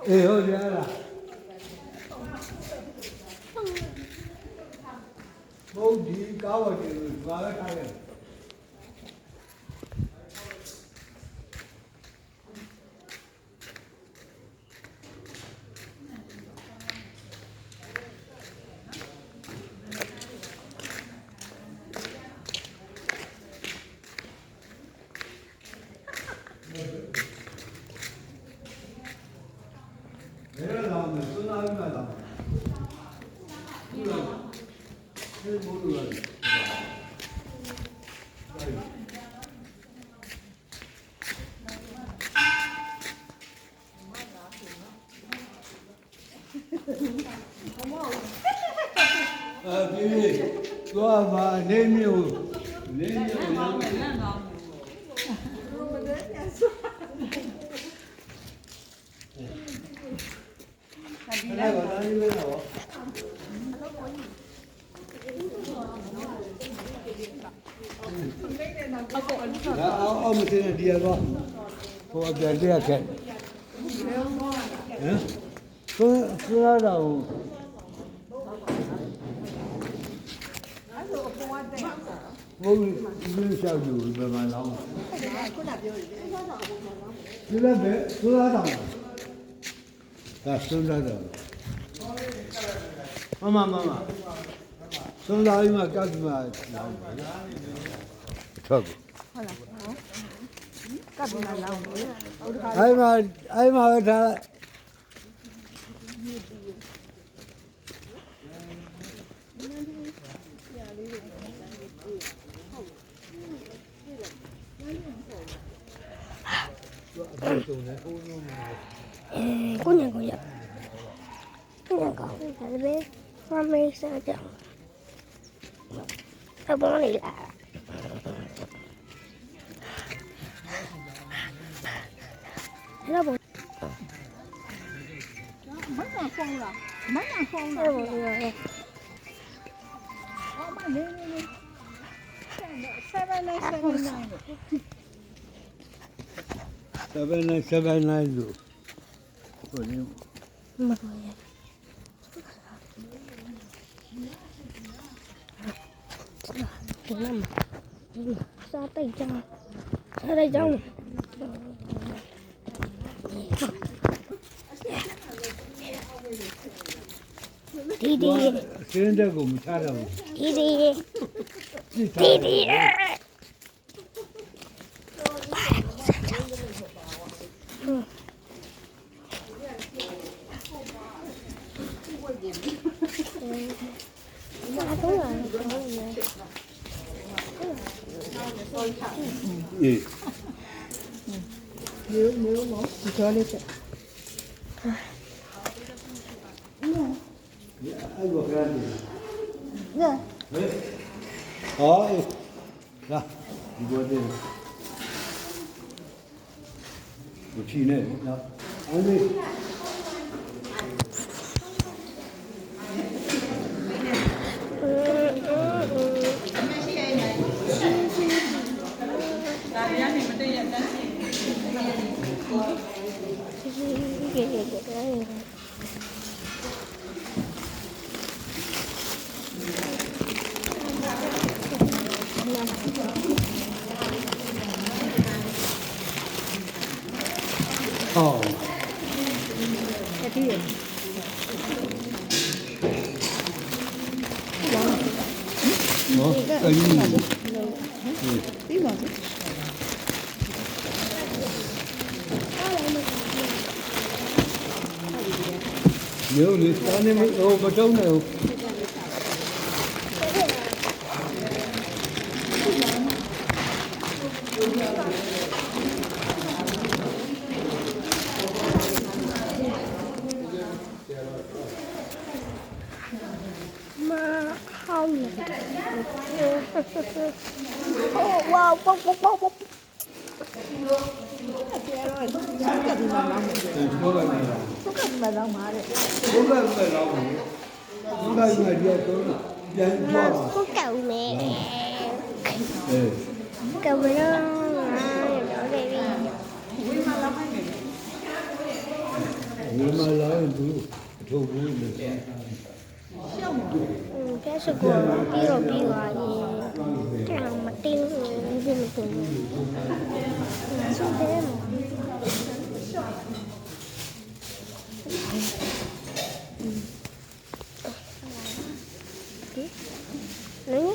အေးဟုတ်တယ်လားဘုဒီကားဝတီဘာလဲထားလဲဘယ်လိုလဲစွနာပြီးမှလားဘယ်လိုလဲဒီသွားမှာနေမျိုးနေမျိုးလမ်းတော့အဲ့ဒါဘာလို့လဲတော့အော်မတင်ဒီရောဟိုပြန်ပြက်ခဲ့ဟမ်ဆိုရတော့ဘုန်းကြီးလျှောက်อยู่ဘယ်မှာလောင်းခုနပြောတယ်ဒီလည်းပဲဆိုရတော့ဒါဆိုရတော့မမဆိုလာရင်ကတ်မှာလောင်းထွက်ဟုတ်လားကပ်ပြီးလာအောင်လို့အဲ့မှာပဲထားကိုညကိုရဒါလည်းမမေးစားကြအဘောလေးလာလာဘောမနဖုန်းလားမနဖုန်းလားဘောလေးရအော်မလေး799လို့ဟိုလေမတော်ရဒီလမ်းစားတိုက်ကြောင်းဒီစင်းတဲ့ကိုမချတော့ဘူးဒီအေးမျိုးမဒီကြောလေးချက်အဲ့လိုကြရတယ်ညဟဲ့ဟောလာဒီဘောတဲ့ဘူချီနေနော်အဲ့ဒီဒါရနေမတည့်ရတန်းစီဟောတတိယနော်အဲ့ဒီပြီးပါစေမျိုးလေးစမ်းနေမဟိုမတုံးနဲ့ဟိုမဟောင်းနေဝါပေါပေါပေါပေါကျေတော့ကပ်ပြီးလာအောင်ဘုရားကလည်း ကပ်ပြီးလာအောင်ပါတဲ့ဘုရားကလည်းတော့ဘုရားကလည်းတော့ပြန်သွားပါ ကိုကောင်းနေအေး ကောင်းရောတော့လေ ဒီမ ထုတ်ဘူးလို့ cái sự của đi rồi đi rồi thì cái nào mà tin thì mình tưởng là xuống thế mà lấy nhé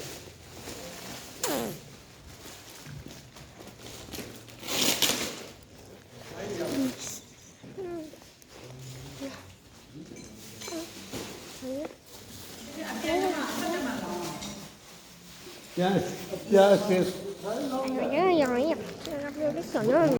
Yes, yes, yes. cái này giỏi nhỉ, cái sổ nó